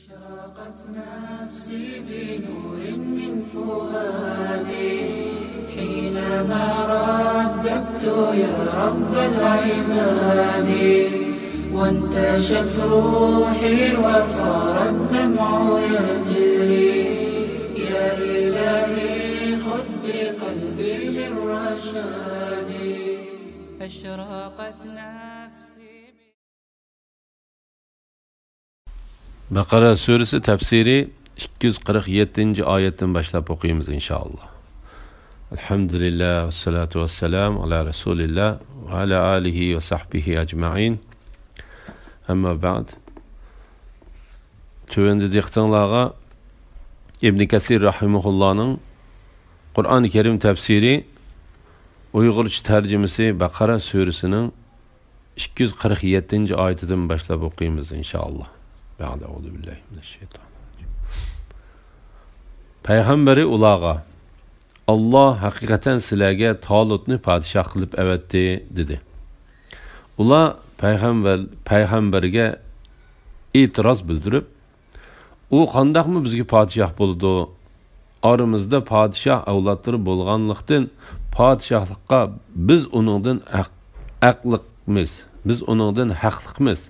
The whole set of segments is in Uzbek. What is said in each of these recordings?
أشرقت نفسي بنور من فؤادي حينما رددت يا رب العباد وانتشت روحي وصار الدمع يجري يا إلهي خذ بقلبي للرشاد أشرقت نفسي. Bakara suresi tefsiri 247. ayetten başlayıp okuyumuz inşallah. Elhamdülillah ve salatu ve selam ala Resulillah ve ala alihi ve sahbihi ecma'in. Amma ba'd. Tövende diktanlağa İbn Kesir rahimahullah'ın Kur'an-ı Kerim tefsiri Uygurca tercümesi Bakara suresinin 247. ayetinden başlayıp okuyumuz inşallah. Peygamberi ulağa Allah hakikaten sizlarga Talutni padişah qilib avatdi dedi. Ula payg'ambarga e'tiroz bildirib, u qandaqmi bizga padişah bo'ldi? Aramızda padişah avlodlari bo'lganlikdan padişahlıqqa biz uningdan aqliqmiz, biz uningdan haqliqmiz.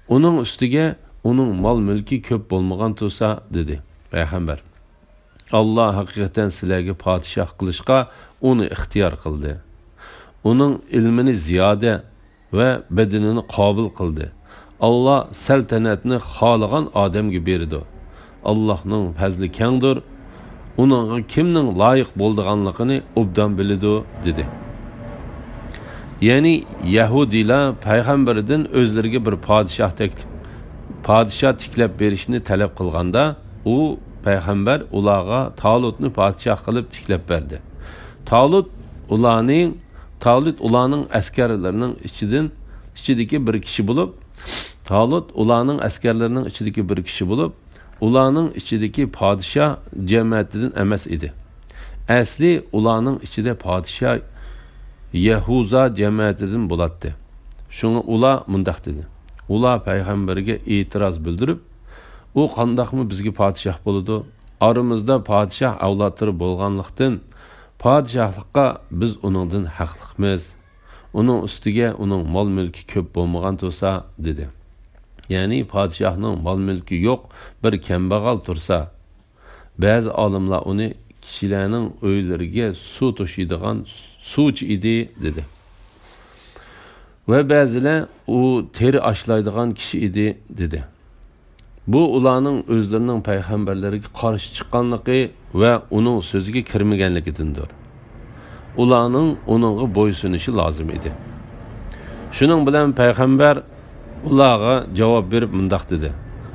Onun üstüge onun mal mülki köp bolmagan tursa dedi Peygamber. Allah hakikaten sizlarga padişah qilishqa onu ixtiyor qildi. Onun ilmini ziyade ve bedenini qabil qildi. Allah saltanatni xolagan odamga berdi. Allah'ның fazli kengdir. Onun kimning loyiq bo'lganligini obdan biladi dedi. Yani Yahudiler peygamberden özlerine bir padişah tiklep berişini talep kılganda o peygamber ulağa Talut'nu padişah kılıp tiklep verdi. Talut ulanın askerlerinin içindeki bir kişi bulup ulanın içindeki padişah cemiyetinden emes idi. Asli ulanın içinde padişah Yahuza cemiyetinden bulattı. Şunu ula mundaq dedi. Ula peygamberge itiraz bildirip, o qandaqmı bizge padişah boludu? Aramızda padişah avlatları bolganlıqdan padişahlıqqa biz onundan haqliqmiz. Onun üstüge onun mal mülki köp bolmagan tursa dedi. Yani padişahның mal mülki yok, bir kembağal tursa, bazı alimlar onu kişilerinin öylerine su taşıydıgan suç idi dedi. Ve bazılar o teri aşlaydıgan kişi idi dedi. Bu ulanın özlerinin peygamberlerine karşı çıkanlığı ve onun sözüge kirmegenligidir. Ulanın onunla boysunuşu lazım idi. Şunun bilen peygamber ulağa cevap verip mundaq dedi.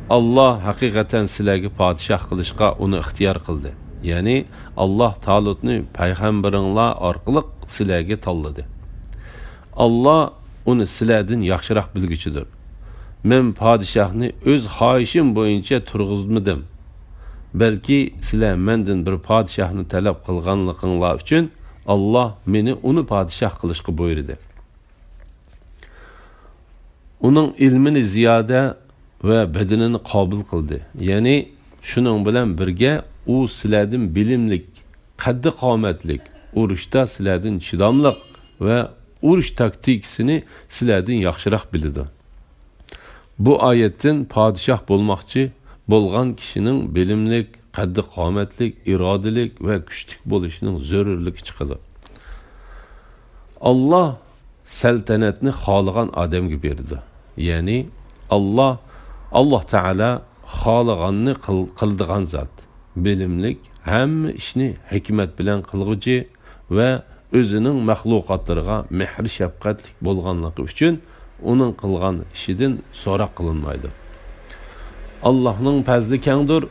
Allah hakikaten sizlarga padişah qilishqa onu ixtiyor qildi. Yani Allah Talutni peygamberinglar orqali sizlarga tanladı. Allah onu sizlardan yaxshiroq bilguchidir. Men padişahni öz xohishim bo'yicha turg'izmadim. Balki sizlar mendan bir padişahni talab qilganliginglar uchun Allah meni uni padişah qilishga buyurdi. Onun ilmini ziyade ve bedenini qabil qildi. Yani şunun bilan birga u sizlardan bilimlik, qaddi qomatlik, urushda sizlardan chidamliq ve urush taktikasini sizlardan yaxshiroq biladi. Bu ayetin padişah bolmoqchi bolgan kişinin bilimlik, qaddi qomatlik, irodalik ve kuchlik bo'lishining zarurligi chiqadi. Allah saltanatni xolagan odamga berdi. Yani Allah Teala xolaganni qildigan zot. Bilimlik hem işni hikmet bilen qilguchi ve özünün məxluqatlarına mehri şefqatlik bolganlığı üçün onun qılgan işidin so'roq qilinmaydi. Allah'ның fazli kengdir,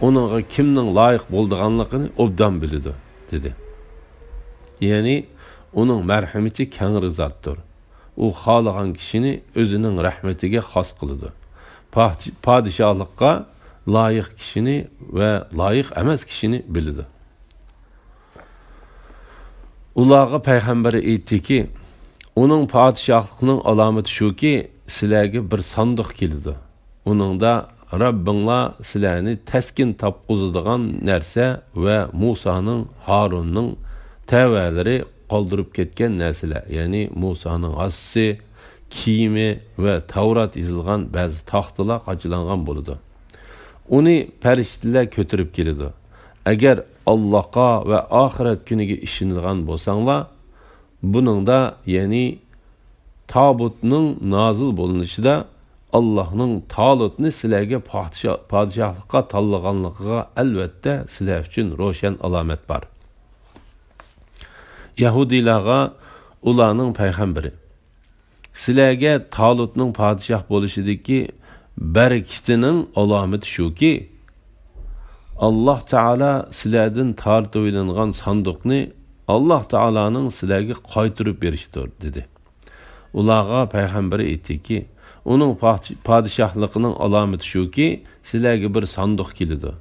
onunğa kimning loyiq bo'lganligini obdan biladi dedi. Yani onun merhameti kengri zotdir. O xolagan kişini özünün rahmetiga xos qiladi. Padişahlıqqa loyiq kişini ve loyiq emas kişini biladi. Ulağa peygamberi aytdi ki, onun padişahlıqning alameti şu ki, sizlarga bir sandık keldi. Onun da Rabbinglar sizlarni taskin topqizadigan narsa va Musaning, Harunning tavalari qoldirib ketgan narsalar, ya'ni Musaning assi, kiyimi va Tavrat yozilgan ba'zi taxtalar qochilangan bo'ladi. Uni farishtalar ko'tarib keladi. Agar Allohga va oxirat kuniga ishonadigan bo'lsanglar, buningda, ya'ni tabutning nozil bo'linishida Allah'ның Talutni sizlarga podshohlikqa tanlaganligiga albatta sizlar uchun ro'shan alomat bor. Yahudilarga ularning payg'ambari sizlarga Talutning podshoh bo'lishidagi barakatining alomati shuki, Allah Taala sizlardan tortib olingan sanduqni Allah Taalaning sizlarga qaytarib berishidir dedi. Ularga payg'ambari aytdiki, onun padişahlıqının alameti şu ki, sizlərə bir sandıq kelidi.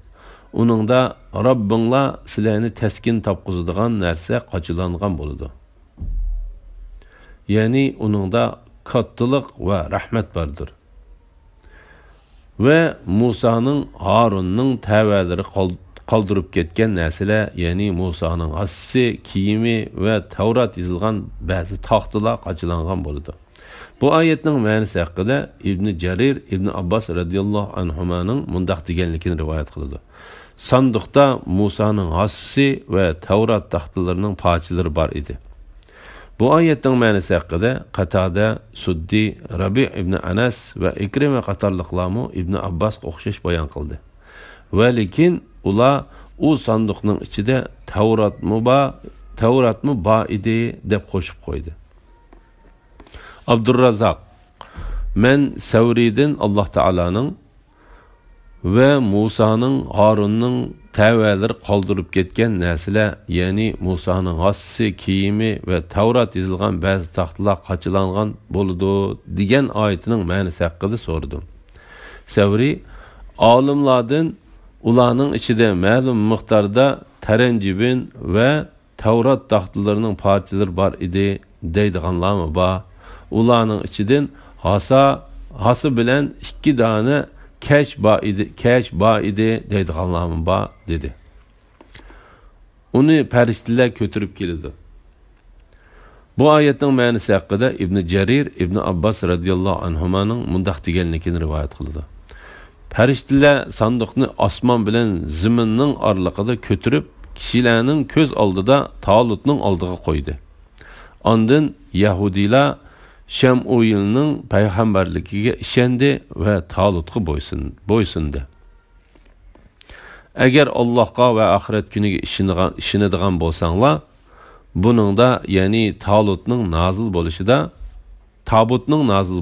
Onun da Rabbinglar sizlərni təskin tapqızıdığan nərsə qaçılanğan boludu. Yani onun da kattılıq və rəhmət vardır. Və Musa'nın, Harun'un təvələri qaldırıb ketken nəsələr, yani Musa'nın assi, kiyimi və Tavrat yazılğan bəzi taxtılar qaçılanğan boludu. Bu ayetning ma'nosi haqida İbn Jarir, İbn Abbas radhiyallohu anhumaning mundaq deganligini rivoyat qiladi. Sanduqda Musa'ning assi va Tavrat taxtalarining parchalari bor edi. Bu ayetning ma'nosi haqida Qatada, Suddi, Rabi' ibn Anas va Ikrima qatorliqlarmu İbn Abbas o'xshash bayon qildi. Va lekin ular u sanduqning ichida Tavratmi bor edi deb qo'shib qo'ydi. Abdurrazak, men Savridin Allah Taala'nın ve Musa'nın, Harun'un təvələri qaldırıb ketken nəslə, yani Musa'nın assi, kiyimi ve Tavrat yazılğan bəzi taxtalar qaçılanğan boludu degan ayetinin ma'nosi haqida so'radim. Savri, olimlardan ularning ichida ma'lum miqdorda taranjibin ve Tavrat taxtalarının parchalari bor edi deydiganlarmi bor? Ularning ichidan hası bilan 2 dana kesh ba idi deydiganlarmi bor dedi. Uni farishtalar ko'tarib keldi. Bu oyatning ma'nosi haqida İbn Jarir, İbn Abbas radhiyallohu anhumaning mundaq deganligini rivoyat qildi. Farishtalar sanduqni osmon bilan zaminning oraliqida ko'tarib, kishilarning ko'z oldida Talutning oldiga qo'ydi. Ondan Yahudilar Şəmuil'nin peyğəmbərligiga işendi və Talutqa boysundi. Əgər Allahqa və axirət günüge işinadigan bolsanglar, bunun da, yani Talutning nazil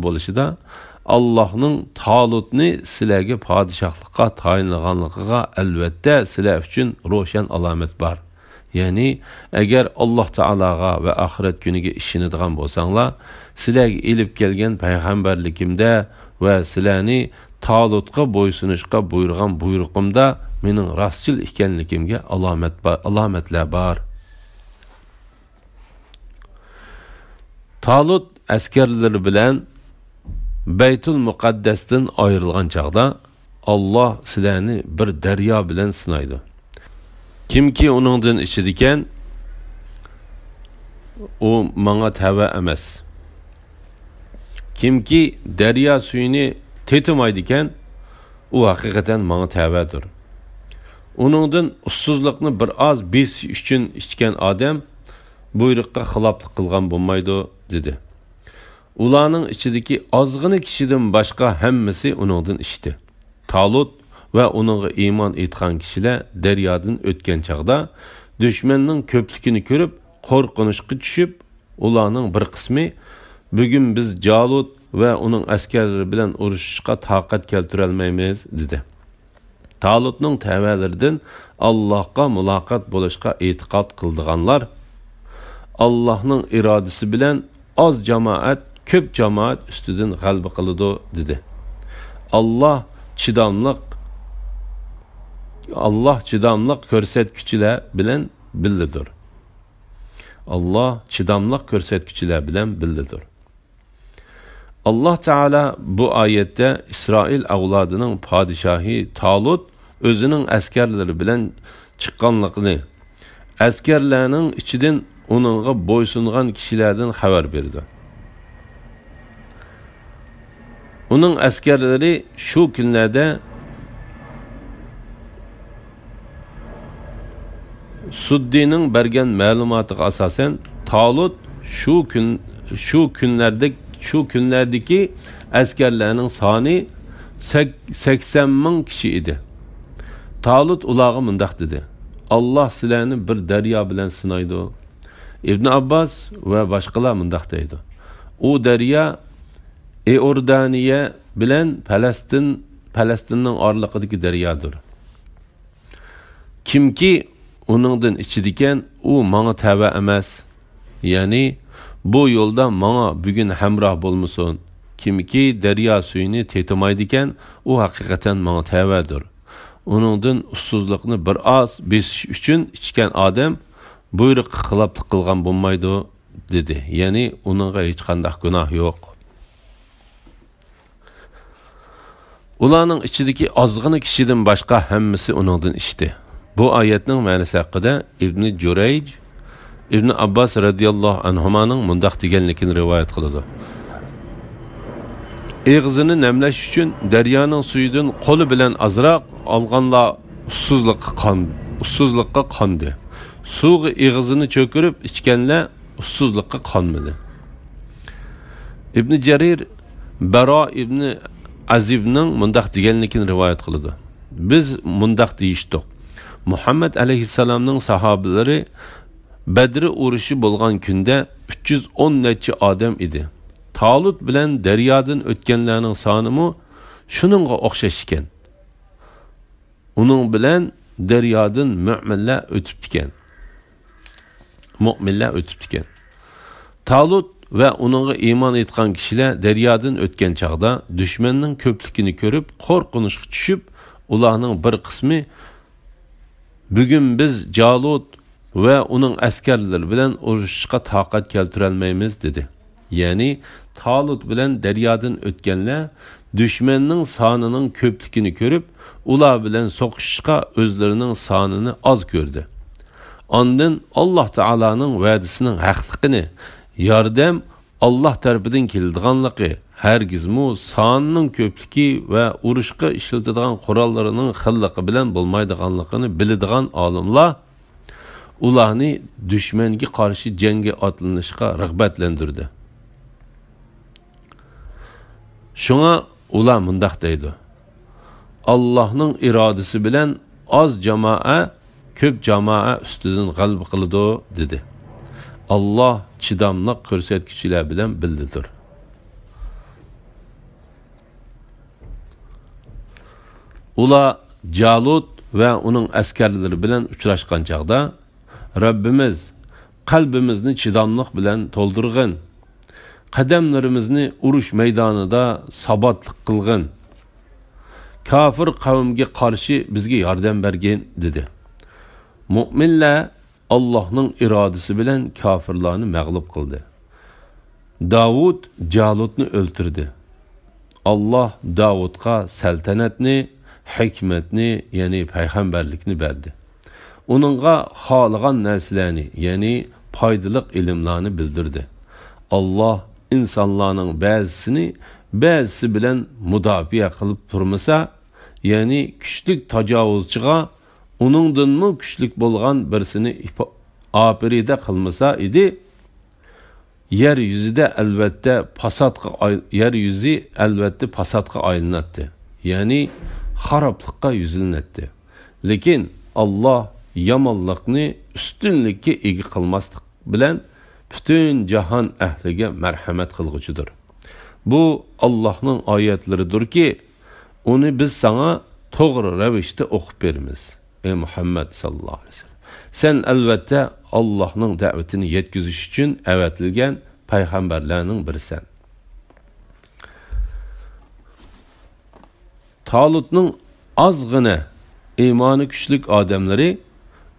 bo'lishida, Allah'ның Talutni sizlarga padişahlıqqa tayinlaganligiga albatta sizlar uchun ro'shan alomat bor. Yani eğer Allah Taalaga ve ahiret günüge işinadigan bolsanglar, sizlarga elib kelgan payg'ambarligimda ve sizlarni Talutga bo'ysunishga buyurgan buyruqimda mening rostchil ekanligimga alomatlar bor. Talut askarlari bilan Baytul Muqaddasdan ayrilgan chaqda Allah sizlarni bir daryo bilan sinaydi. Kimki onundan içidiken, o bana tava emas. Kimki derya suyunu tetimaydiken, o hakikaten bana tavadır. Onundan ussuzluqni bir az biz üçün içken adam, buyruqqa xilaflik qilgan bo'lmaydi dedi. Ularning ichidagi ozg'ini kishidan boshqa hammasi onundan içdi. Talut ve onunla iman etgan kişiler deryadan ötken çağda düşmanның köplikini görüp korkunuşqa düşüp ularning bir qismi bugün biz Jalut ve onun askerleri bilen urushishga taqat keltirolmaymiz dedi. Talutning təvələrdən Allahqa muloqot bo'lishga e'tiqod qildiganlar Allah'ның irodasi bilen az cemaat ko'p cemaat üstüden g'alaba qiladi dedi. Allah chidamliq ko'rsatkichilar bilan bildidir. Allah chidamliq ko'rsatkichilar bilan bildidir. Allah Teala bu ayette İsrail avladının padişahı Talut özünün askerleri bilen çıqqanlıqını, askerlerinin içinden onunğa boysunğan kişilerden haber verdi. Onun askerleri şu günlerde Suddi'nin bergen malumatıga asasen Talut şu günlerdeki askerlerinin sani 80 bin kişi idi. Talut ulağı mındaq dedi. Allah sizlarni bir daryo bilan sinaydi. İbn Abbas ve başkalar mındaq deydi. O daryo Iordaniya bilan Falastinning orliqidagi daryodir. Kimki onundan içidiken o manga tava emas. Yani bu yolda manga bugün hemrah bolmusun. Kimki daryo suyunu tetimaydiken o hakikaten manga tavadır. Onundan ussuzluqni bir az besish uchun ichgan odam buyruq xiloflik qilgan bo'lmaydi dedi. Yani onunğa hech qanday gunoh yo'q. Ularning ichidagi ozg'ina kishidan boshqa hammasi onundan ishdi. Bu oyatning ma'nosi haqida Ibn Jurayj Ibn Abbas radhiyallohu anhumaning mundaq deganligini rivoyat qiladi. Eg'zini namlash uchun daryoning suyidan qo'li bilan azroq olganlar ussuzlikqa qondi. Suvi eg'zini cho'kirib ichganlar ussuzlikqa qonmadi. Ibn Jarir Baro ibn Azibning mundaq deganligini rivoyat qiladi. Biz mundaq deyishdik. Muhammad alayhissalomning sahobalari Badr urushi bo'lgan kunda 310 necha odam edi. Talut bilan daryodan o'tganlarning sonimi shuningga o'xshash ekan. Uning bilan daryodan mu'minlar o'tibdi ekan. Talut ve onunğa iman etgan kişiler daryodan o'tgan chaqda düşmanning ko'pligini ko'rib qo'rqinishga tushib, ularning bir qismi bugun biz Jalut ve onun askerleri bilen urushga taqat keltirolmaymiz dedi. Yani Talut bilen daryodan o'tganlar düşmanning sonining ko'pligini ko'rib, ular bilen so'qishga o'zlarining sonini az ko'rdi. Ondan Allah Taala'nın va'disining haqliqini, yordam Allah tarafidan keladiganligi, hergizmi sonning ko'pligi va urushga ishlatadigan qurollarining xilligi bilan bo'lmaydiganligini biladigan olimlar ularni dushmanga qarshi jangga otlanishga rag'batlantirdi. Şuna ular mundaq deydi. Allah'ның iradesi bilen az jamoa ko'p jamoa ustidan g'alaba qiladi dedi. Allah chidamliq ko'rsatkichlar bilan bildidir. Ular Jalut ve onun askerleri bilen uchrashgan chaqda Rabbimiz qalbimizni chidamliq bilan to'ldirg'in. Qadamlarimizni urush maydonida sabotlik qilg'in. Kafir qavmga qarshi bizga yordam bergin dedi. Mu'minlar Allah'ның iradesi bilen kafirlarni mağlup kıldı. Davud Jalutni öldürdü. Allah Davud'a saltanatni, hikmetni, yani peygamberlikni verdi. Onunğa xalagan narsalarni, yani faydalı ilimlarni bildirdi. Allah insanların bazısı bilen mudafiye kılıp durmasa, yani küçlük tacavuzçıga onundan mı küçlük bolgan birisini apiride kılmasa idi, yeryüzü elbette pasatka aylınattı. Yani haraplıkka yüzülünetti. Lekin Allah yamallıkni üstünlükki egi kılmaslık bilen bütün cahan ehlige merhamet kılgıcıdır. Bu Allah'ın ayetleridir ki onu biz sana doğru revişte okup verimiz. Ey Muhammed sallallahu aleyhi ve sellem. Sen elbette Allah'ın davetini yetkiziş için evetilgen peygamberlerinin birisin. Talut'un azgına imanı güçlük adamları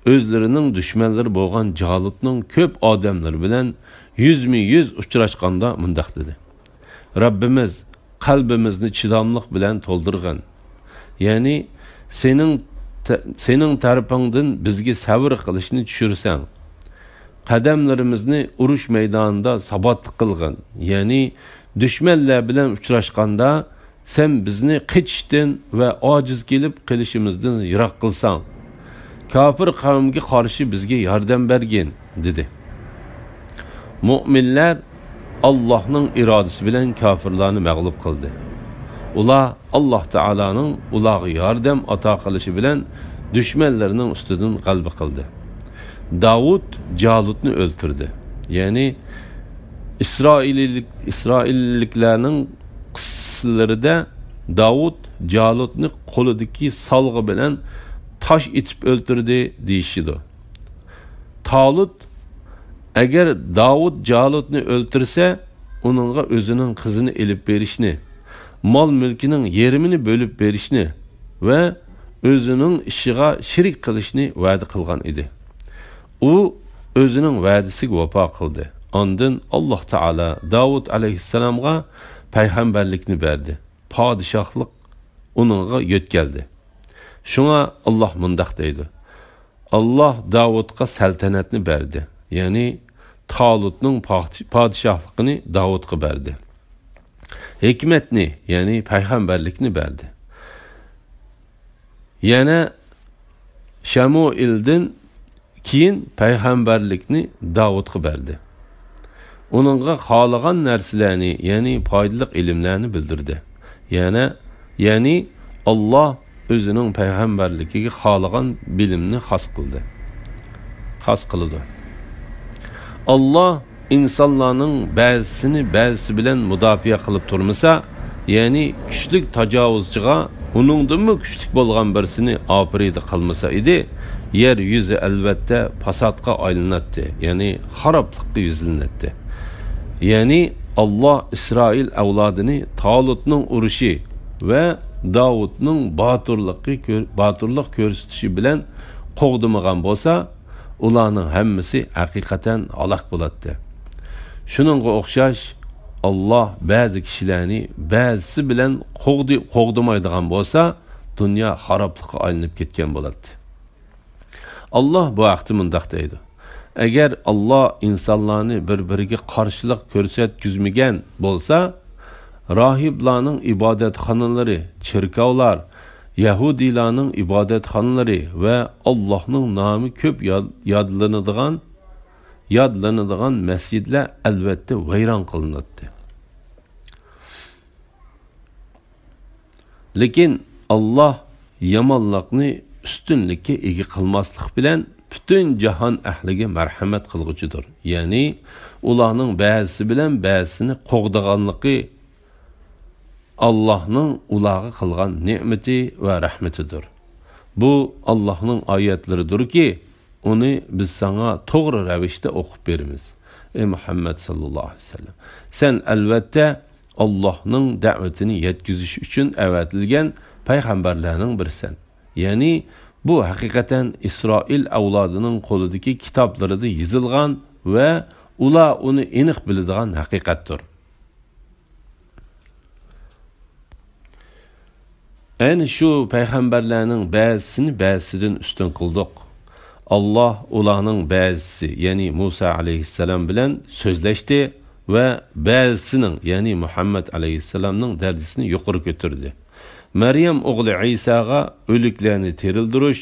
özlerinin düşmanları boğan Jalut'un köp adamları bilen yüz uçraşkanda mındaq dedi. Rabbimiz qalbimizni chidamlik bilan to'ldirgan. Ya'ni sening tarafingdan bizga sabr qilishni tushursang, qadamlarimizni urush maydonida sabot qilgan. Ya'ni dushmanlar bilan uchrashganda sen bizni qichishdan va ojiz kelib qilishimizdan yiroq qilsang, kafir qavmga qarshi bizga yordam bergin dedi. Mu'minlar Allohning irodasi bilan kafirlarni mag'lub qildi. Ular Alloh taolaning ularga yordam ato qilishi bilan dushmanlarining ustidan g'alaba qildi. Davud Jalutni o'ldirdi. Ya'ni İsrailliklarning qissalarida Davud Jalutni qo'lidagi salg'i bilan tosh etib o'ldirdi deyishidi. Talut agar Davud Jalutni o'ldirsa, uningga o'zining qizini elib berishni, mol mulkining yerimini bo'lib berishni va o'zining ishiga shirik qilishni va'da qilgan edi. U o'zining va'dasiga vafo qildi. Ondan Alloh taolo Davud alayhissalomga payg'ambarlikni berdi. Podshohlik uningga yetkeldi. Shunga Alloh mundaq deydi. Alloh Davudga saltanatni berdi. Ya'ni Talutning podshohligini Davudga berdi. Hikmatni, ya'ni payg'ambarlikni berdi. Yana Shamuildan keyin payg'ambarlikni Davudga berdi. Uningga xohlagan narsalarni, ya'ni foydali ilmlarni bildirdi. Ya'ni Alloh o'zining payg'ambarligiga xohlagan bilimni xos qildi. Allah insonlarning ba'zisi bilan mudofaa qilib turmasa, ya'ni kuchlik tajovuzchiga uningdanmi kuchlik bo'lgan birsini oprida qilmasa edi, yer yuzi albatta fasodga aylanadi, ya'ni xaroblikqa yuzlanadi. Ya'ni Allah İsrail avlodini Talutning urushi va Davudning botirlik ko'rsatishi bilan qo'g'dimagan bo'lsa, ularning hammasi haqiqatan halok bo'ladi. Shuningga o'xshash Allah ba'zi kishilarni ba'zisi bilan qo'g'dimaydigan bo'lsa, dunyo xaroblikqa aylanib ketgan bo'ladi. Allah bu vaqtda mundaq deydi. Agar Allah insonlarni bir-biriga qarshilik ko'rsatkizmagan bo'lsa, rohiblarning ibodatxonalari, cherkovlar, Yahudilarning ibodatxonalari va Allohning nomi ko'p yodlanadigan masjidlar albatta vayron qilinadi. Lekin Allah yomonlikni ustunlikka ega qilmaslik bilan butun jahon ahliga marhamat qilguchidir. Ya'ni ularning ba'zisi bilan ba'zisini qo'g'daganligi Allah'ның ularga qilgan ne'mati va rahmatidir. Bu Allah'ның oyatlaridir ki, uni biz sana to'g'ri ravishda o'qib beramiz. Ey Muhammad sallallohu alayhi vasallam, sen albatta Allah'ның da'vatini yetkizish uchun avatilgan payg'ambarlarning birisan. Ya'ni bu haqiqatan İsrail avlodining qo'lidagi kitoblarida yozilgan va ular uni aniq biladigan haqiqatdir. Yani şu peygamberlerinin ba'zisini ba'zisidan ustun qildik. Allah ularning ba'zisi, yani Musa aleyhisselam bilan so'zlashdi ve ba'zisining, yani Muhammed aleyhisselamning dardisini yuqori ko'tardi. Maryam o'g'li Isaga o'liklarni terildirish,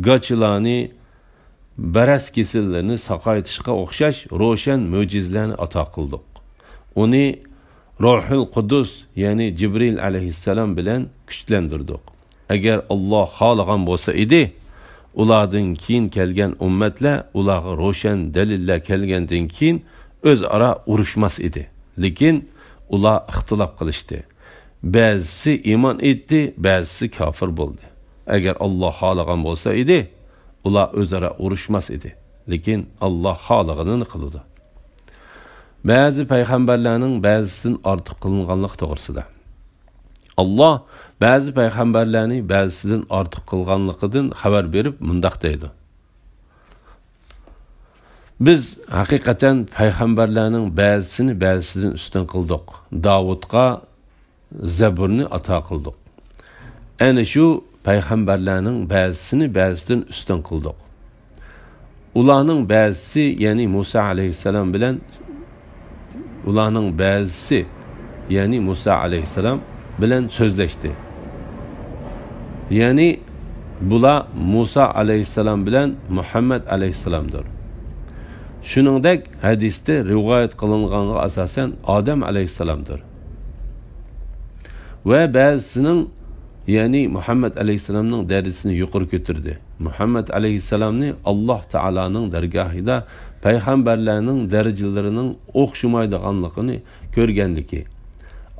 g'achilarni, baras kesillarni saqaytishga o'xshash ro'shan mo'jizalarni ato qildik. Uni Ruhul Qudus, yani Cibril aleyhisselam bilen güçlendirdik. Eğer Allah xohlagan bo'lsa edi, ulardan keyin kelgan ummatlar ularga ro'shan dalillar kelgandan keyin o'zaro urushmas edi. Lekin ular ixtilof qilishdi. Ba'zisi iymon etdi, ba'zisi kafir bo'ldi. Eğer Allah xohlagan bo'lsa edi, ular o'zaro urushmas edi. Lekin Allah xohlaganini qildi. Ba'zi payg'ambarlarning ba'zisidan ortiq qilinganlik to'g'risida. Allah ba'zi payg'ambarlarni ba'zisidan ortiq qilganligidan xabar berib mundaq deydi. Biz haqiqatan payg'ambarlarning ba'zisidan ustun qildik. Davudga Zaburni ato qildik. Ana shu payg'ambarlarning ba'zisidan ustun qildik. Ularning ba'zisi, ya'ni Musa alayhissalom bilan Musa alayhissalom bilan so'zlashdi. Ya'ni bular Musa alayhissalom bilan Muhammad alayhissalomdir. Shuningdek, hadisda rivoyat qilinganiga asosan Odam alayhissalomdir. Va ba'zisining, ya'ni Muhammad alayhissalomning darajasini yuqori ko'tardi. Muhammad alayhissalomni Alloh taolaning dargohida payg'ambarlarning darajalarining o'xshamaydiganligini ko'rganligi,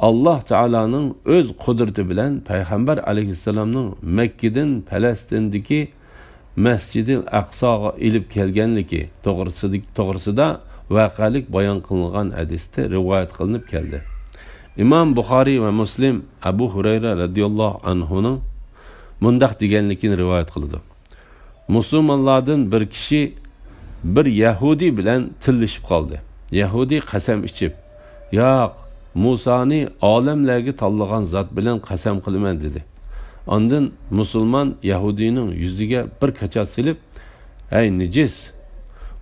Alloh taolaning o'z qudrati bilan payg'ambar alayhissalomning Makkadan Falastindagi Masjid-i Aqsoga ilib kelganligi to'g'risida voqelik bayon qilingan hadisda rivoyat qilinib keldi. İmam Buxoriy va Muslim Abu Hurayra radhiyallohu anhuning mundaq deganligini rivoyat qildi. Musulmonlardan bir kishi bir Yahudi bilan tillashib qoldi. Yahudi qasam ichib, "Yo'q, Musoni olamlarga tanlagan zot bilan qasam qilaman" dedi. Ondan musulmon Yahudining yuziga bir kaçat silib, "Ey nijis,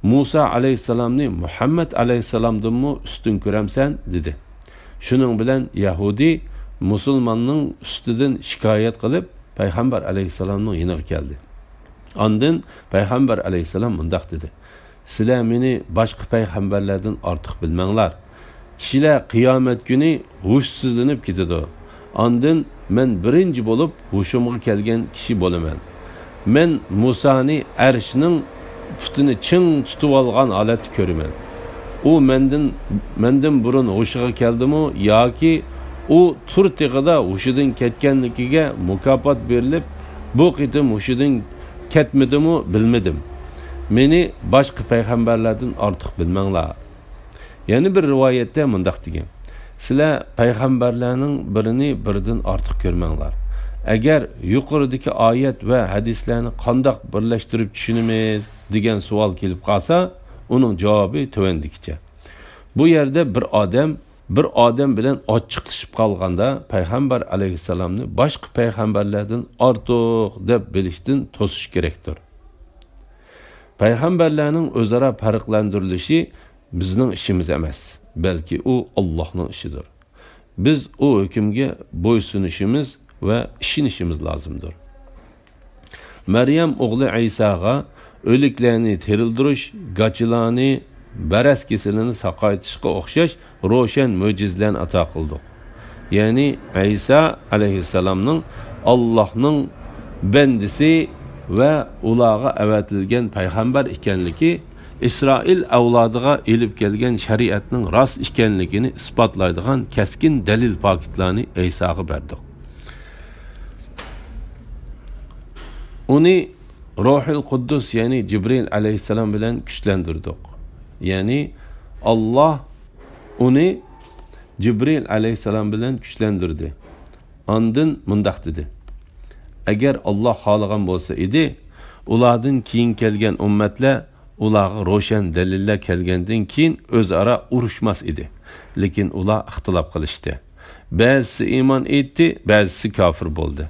Musa alayhissalomni Muhammad alayhissalomdan ustun ko'ramsan?" dedi. Shuning bilan Yahudi musulmonning ustidan shikoyat qilib, payg'ambar alayhissalomning yoniga keldi. Ondan payg'ambar alayhissalom mundaq dedi: "Sizlar meni boshqa payg'ambarlardan ortiq bilmanglar. Kishilar qiyomat kuni hushsizlanib ketadi. Ondan men birinchi bo'lib hushimga kelgan kishi bo'laman. Men Musoni arshning putini ching tutib olgan holatni ko'raman. U mendan burun hushiga keldimi yoki u turtig'ida hushidan ketganligiga mukofot berilib, bu qitim hushidan ketmadimi bilmadim. Meni boshqa payg'ambarlardan ortiq bilmanglar." Yana bir rivoyatda mundaq degan: "Sizlar payg'ambarlarning birini biridan ortiq ko'rmanglar. Agar yuqoridagi oyat va hadislarni qandoq birlashtirib tushunamiz degan savol kelib qolsa, uning javobi tovandikicha. Bu yerda bir odam bilan ochiqlashib qolganda payg'ambar alayhissalomni boshqa payg'ambarlardan ortiq deb bilishdan to'sish kerakdir. Payg'ambarlarning o'zaro farqlantirilishi bizning ishimiz emas, balki u Allohning ishidir. Biz o hukmga bo'ysunishimiz va ishonishimiz lozimdir. Maryam o'g'li Isoga o'liklarni terildirish, gachilarni, baras kesilini saqaytishga o'xshash ro'shan mo'jizalarni ato qildik. Ya'ni Iso alayhissalomning Allohning bandisi va ularga avatilgan payg'ambar ekanligi, İsrail avlodiga elib kelgan shariatning rost ekanligini isbotlaydigan keskin dalil paketlarni Isoga berdik. Uni Ruhul Quddus, ya'ni Jibril alayhissalom bilan kuchlantirdik. Ya'ni Alloh uni Jibril alayhissalom bilan kuchlantirdi. Ondan mundaq dedi: "Agar Alloh xohlagan bo'lsa edi, ulardan keyin kelgan ummatlar ularga ro'shan dalillar kelgandan keyin o'zaro urushmas edi. Lekin ular ixtilof qilishdi. Ba'zisi iymon etdi, ba'zisi kofir bo'ldi.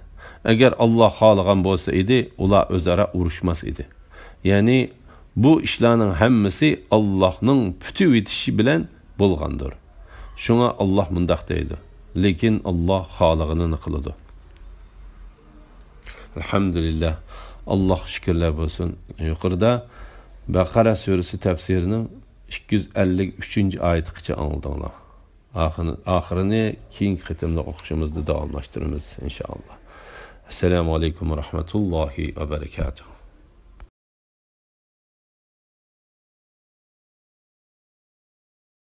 Agar Alloh xohlagan bo'lsa edi, ular o'zaro urushmas edi." Ya'ni bu ishlarning hammasi Allohning puti yetishi bilan bo'lgandir. Shunga Alloh mundaq deydi: "Lekin Alloh xohlaganini qiladi." Alhamdulillah. Alloh shukrlar bo'lsin. Yuqorida Baqara surasi tafsirining 253-oyatigacha anladinglar. Oxirini keyingi qitimda o'qishimizda davomlashtiramiz inshaalloh. Assalomu alaykum va rahmatullohi va barakatuh.